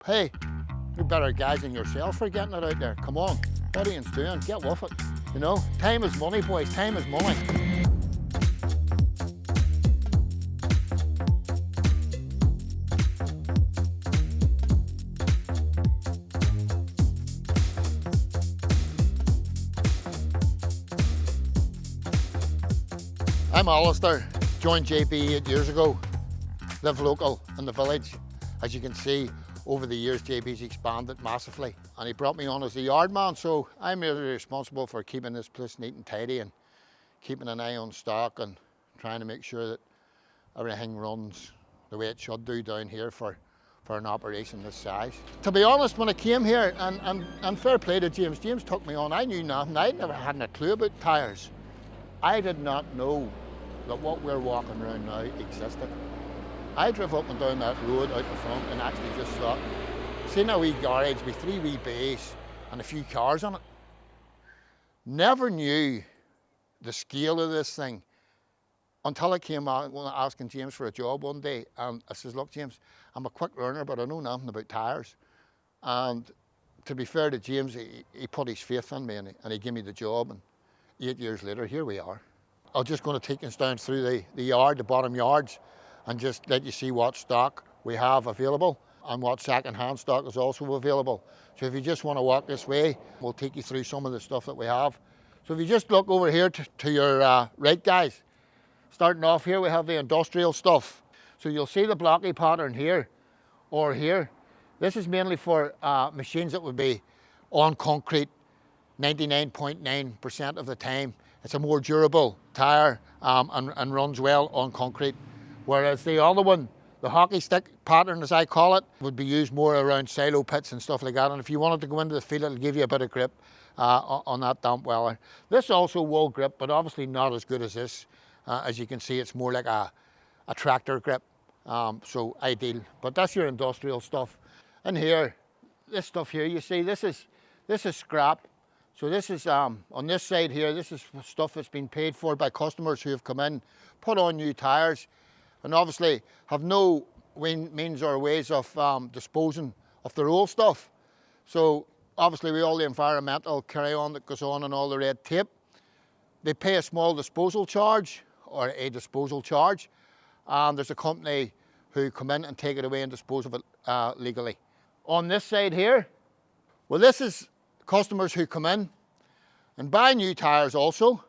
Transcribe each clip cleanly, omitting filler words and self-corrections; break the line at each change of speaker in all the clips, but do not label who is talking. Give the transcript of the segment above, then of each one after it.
Hey, you're better guys than yourself for getting it out there. Come on, what are you doing? Get with it. You know, time is money, boys, time is money. I'm Alister, joined JB 8 years ago, live local in the village. As you can see, over the years JB's expanded massively and he brought me on as the yard man, so I'm really responsible for keeping this place neat and tidy and keeping an eye on stock and trying to make sure that everything runs the way it should do down here for an operation this size. To be honest, when I came here, and fair play to James took me on, I knew nothing. I never had a clue about tyres. I did not know that what we're walking around now existed. I drove up and down that road out the front and actually just thought, seen a wee garage with 3 wee bays and a few cars on it. Never knew the scale of this thing until I came out asking James for a job one day, and I says, look James, I'm a quick learner but I know nothing about tyres. And to be fair to James, he put his faith in me and he gave me the job, and 8 years later here we are. I'm just going to take us down through the yard, the bottom yards, and just let you see what stock we have available and what second-hand stock is also available. So if you just want to walk this way, we'll take you through some of the stuff that we have. So if you just look over here to your right, guys, starting off here, we have the industrial stuff. So you'll see the blocky pattern here or here. This is mainly for machines that would be on concrete 99.9% of the time. It's a more durable tyre and runs well on concrete. Whereas the other one, the hockey stick pattern as I call it, would be used more around silo pits and stuff like that. And if you wanted to go into the field, it'll give you a bit of grip on that damp weller. This also will grip, but obviously not as good as this. As you can see, it's more like a tractor grip, so ideal. But that's your industrial stuff. And here, this stuff here, you see, this is scrap. So this is, on this side here, this is stuff that's been paid for by customers who have come in, put on new tyres, and obviously have no means or ways of disposing of their old stuff. So obviously with all the environmental carry on that goes on and all the red tape, they pay a small disposal charge or a disposal charge, and there's a company who come in and take it away and dispose of it legally. On this side here, well, this is customers who come in and buy new tyres also,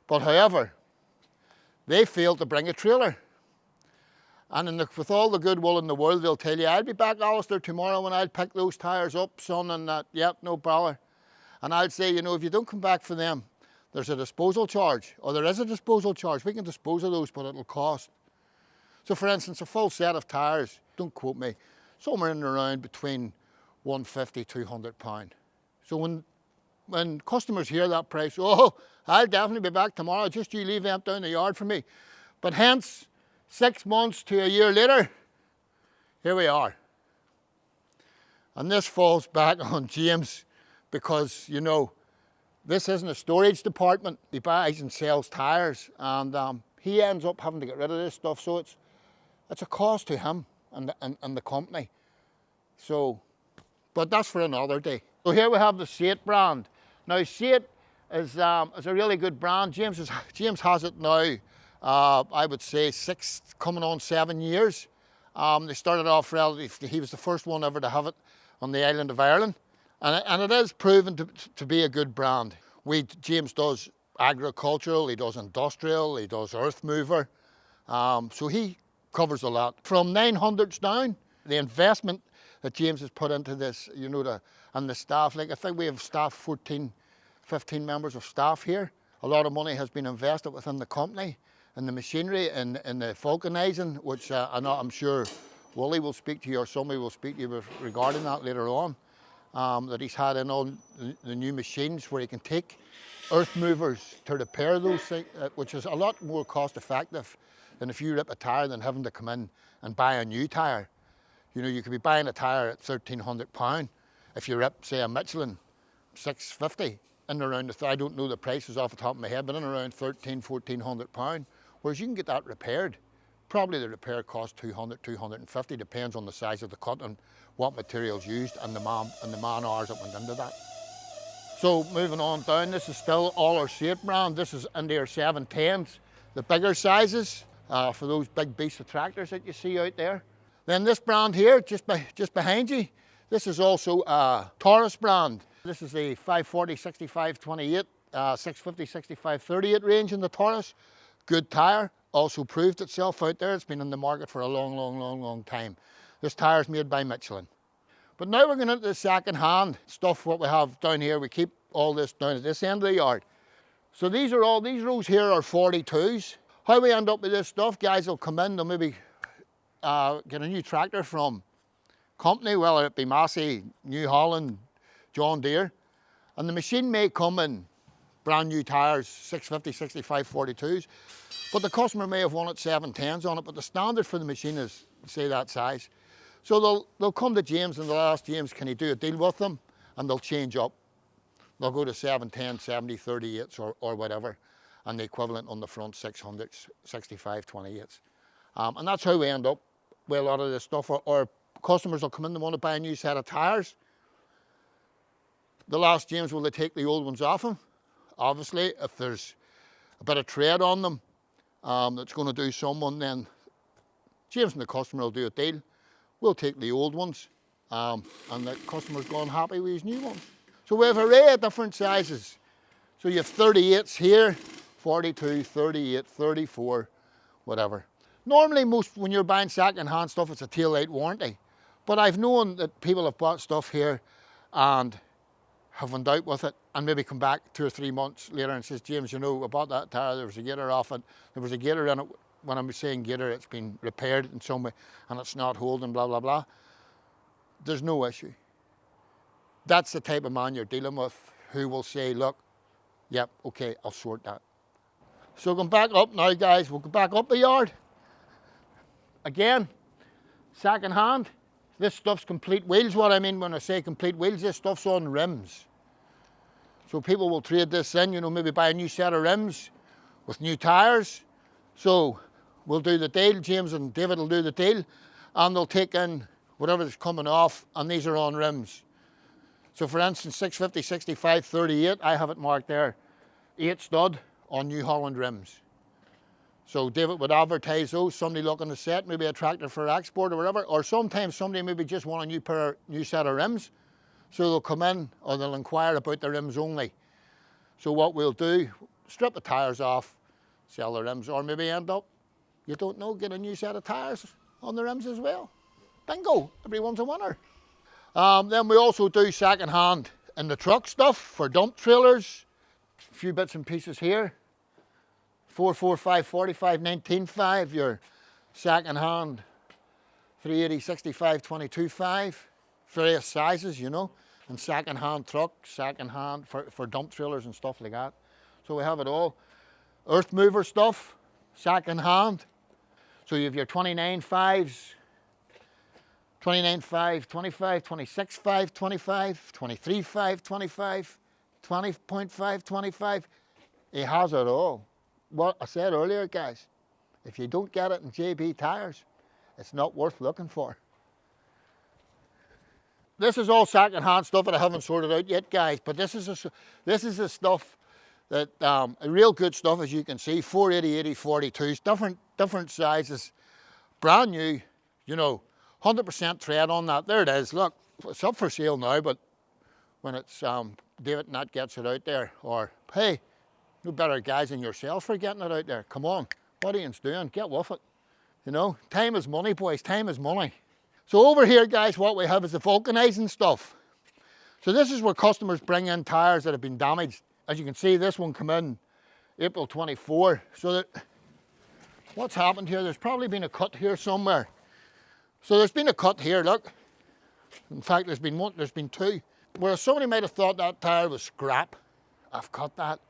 but however, they fail to bring a trailer. And with all the goodwill in the world, they'll tell you, I'll be back, Alister, tomorrow and I'll pick those tyres up, son, and that, yep, no bother. And I'd say, you know, if you don't come back for them, there's a disposal charge, or there is a disposal charge. We can dispose of those, but it'll cost. So for instance, a full set of tyres, don't quote me, somewhere in and around between £150, £200. So when customers hear that price, oh, I'll definitely be back tomorrow, just you leave them down the yard for me. But hence, 6 months to a year later, here we are. And this falls back on James because, you know, this isn't a storage department. He buys and sells tyres, and he ends up having to get rid of this stuff. So it's a cost to him and the company. So, but that's for another day. So here we have the Sate brand. Now Sate is a really good brand. James has it now, I would say 6, coming on 7 years. They started off relatively, he was the first one ever to have it on the island of Ireland. And it is proven to be a good brand. James does agricultural, he does industrial, he does earth mover. So he covers a lot. From 900s down, the investment that James has put into this, you know, and the staff, like I think we have staff, 14, 15 members of staff here. A lot of money has been invested within the company, in the machinery, in the vulcanizing, which I'm sure Wally will speak to you, or somebody will speak to you regarding that later on. That he's had in all the new machines where he can take earth movers to repair those things, which is a lot more cost effective than if you rip a tyre than having to come in and buy a new tyre. You know, you could be buying a tyre at £1,300. If you rip, say, a Michelin 650, in around I don't know the prices off the top of my head, but in around £1,300, £1,400. Whereas you can get that repaired Probably the repair cost 200, 250, depends on the size of the cut and what materials used and the man hours that went into that. So moving on down, this is still all our Sate brand. This is into our 710s, the bigger sizes for those big beast of tractors that you see out there. Then this brand here, just behind you, this is also a Taurus brand. This is the 540, 65, 28, 650, 65, 38 range in the Taurus. Good tyre, also proved itself out there. It's been in the market for a long time. This tyre is made by Michelin. But now we're going into the second-hand stuff, what we have down here. We keep all this down at this end of the yard. So these rows here are 42s. How we end up with this stuff, guys will come in, they'll maybe get a new tractor from company, whether it be Massey, New Holland, John Deere. And the machine may come in brand new tyres, 650, 65, 42s. But the customer may have wanted 710s on it, but the standard for the machine is, say, that size. So they'll come to James and they'll ask James, can he do a deal with them? And they'll change up. They'll go to 710, 70, 38s or whatever. And the equivalent on the front, 600s, 65, 28s. And that's how we end up with a lot of this stuff. Or customers will come in, they want to buy a new set of tyres. They'll ask James, will they take the old ones off him? Obviously, if there's a bit of tread on them that's going to do someone, then James and the customer will do a deal. We'll take the old ones, and the customer's gone happy with his new ones. So we have an array of different sizes. So you have 38s here, 42, 38, 34, whatever. Normally, when you're buying second-hand stuff, it's a tail light warranty. But I've known that people have bought stuff here and have went out with it and maybe come back 2 or 3 months later and says, James, you know, I bought that tyre, there was a gator off it, there was a gator in it. When I'm saying gator, it's been repaired in some way and it's not holding, blah, blah, blah. There's no issue. That's the type of man you're dealing with who will say, look, yep, okay, I'll sort that. So going back up now, guys, we'll go back up the yard. Again, second hand. This stuff's complete wheels. What I mean when I say complete wheels, this stuff's on rims. So people will trade this in, you know, maybe buy a new set of rims with new tyres. So we'll do the deal, James and David will do the deal, and they'll take in whatever's coming off, and these are on rims. So for instance, 650, 65, 38, I have it marked there, 8 stud on New Holland rims. So David would advertise those, somebody looking to set, maybe a tractor for export or whatever, or sometimes somebody maybe just want a new set of rims. So they'll come in or they'll inquire about the rims only. So what we'll do, strip the tyres off, sell the rims, or maybe end up, you don't know, get a new set of tyres on the rims as well. Bingo, everyone's a winner. Then we also do second hand in the truck stuff for dump trailers, a few bits and pieces here. 445, 45, 19.5, your second hand 380, 65, 22.5, various sizes, you know, and second hand trucks, second hand for dump trailers and stuff like that. So we have it all. Earth mover stuff, second hand. So you have your 29.5s, 29.5, 25, 26.5, 25, 23.5, 25, 20.5, 25. He has it all. What I said earlier, guys, if you don't get it in JB Tyres, it's not worth looking for. This is all second-hand stuff that I haven't sorted out yet, guys, but this is the stuff that, real good stuff, as you can see, 480, 80, 42s, different sizes, brand new, you know, 100% tread on that. There it is, look, it's up for sale now, but when it's, David Nat gets it out there, or, hey, no better guys than yourself for getting it out there. Come on, what are you doing? Get with it. You know, time is money, boys, time is money. So over here, guys, what we have is the vulcanizing stuff. So this is where customers bring in tyres that have been damaged. As you can see, this one come in April 24. So that, what's happened here, there's probably been a cut here somewhere. So there's been a cut here, look. In fact, there's been one, there's been two. Whereas somebody might have thought that tyre was scrap. I've cut that,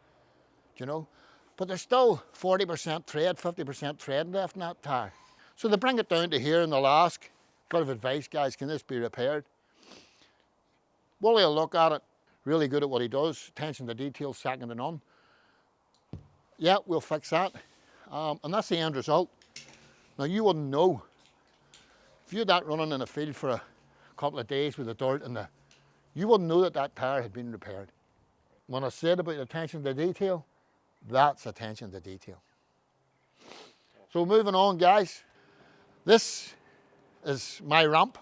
you know. But there's still 40% tread, 50% tread left in that tyre. So they bring it down to here and they'll ask, bit of advice, guys, can this be repaired? Well, he'll look at it, really good at what he does, attention to detail, second to none. Yeah, we'll fix that. And that's the end result. Now you wouldn't know. If you had that running in a field for a couple of days with the dirt and you wouldn't know that that tyre had been repaired. When I said about attention to detail, that's attention to detail. So moving on, guys. This is my ramp.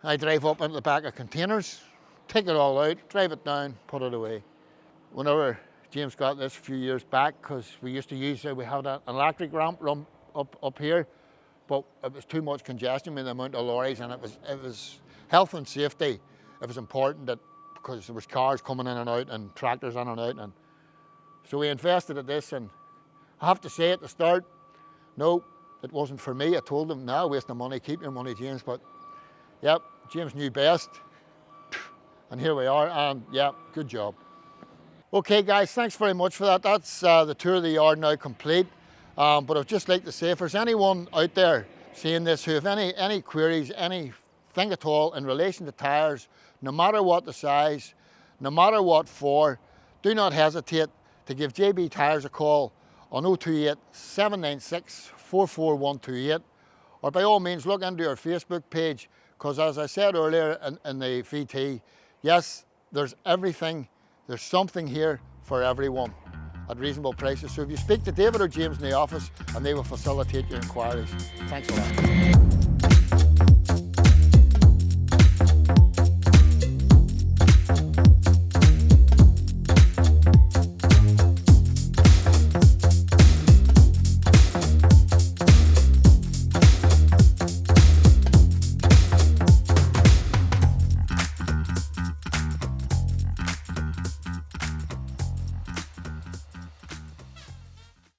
I drive up into the back of containers, take it all out, drive it down, put it away. Whenever James got this a few years back, because we used to use, we had an electric ramp run up here, but it was too much congestion with the amount of lorries, and it was health and safety. It was important that, because there was cars coming in and out and tractors in and out, and so we invested in this. And I have to say at the start, no, it wasn't for me. I told them, no, wasting money, keep your money, James. But yep, James knew best, and here we are. And yeah, good job. Okay, guys, thanks very much for that. That's the tour of the yard now complete. But I'd just like to say, if there's anyone out there seeing this who have any queries, anything at all in relation to tyres, no matter what the size, no matter what for, do not hesitate to give JB Tyres a call on 028 796 44128, or by all means look into our Facebook page, because as I said earlier in the VT, yes, there's everything, there's something here for everyone at reasonable prices. So if you speak to David or James in the office, and they will facilitate your inquiries. Thanks a lot.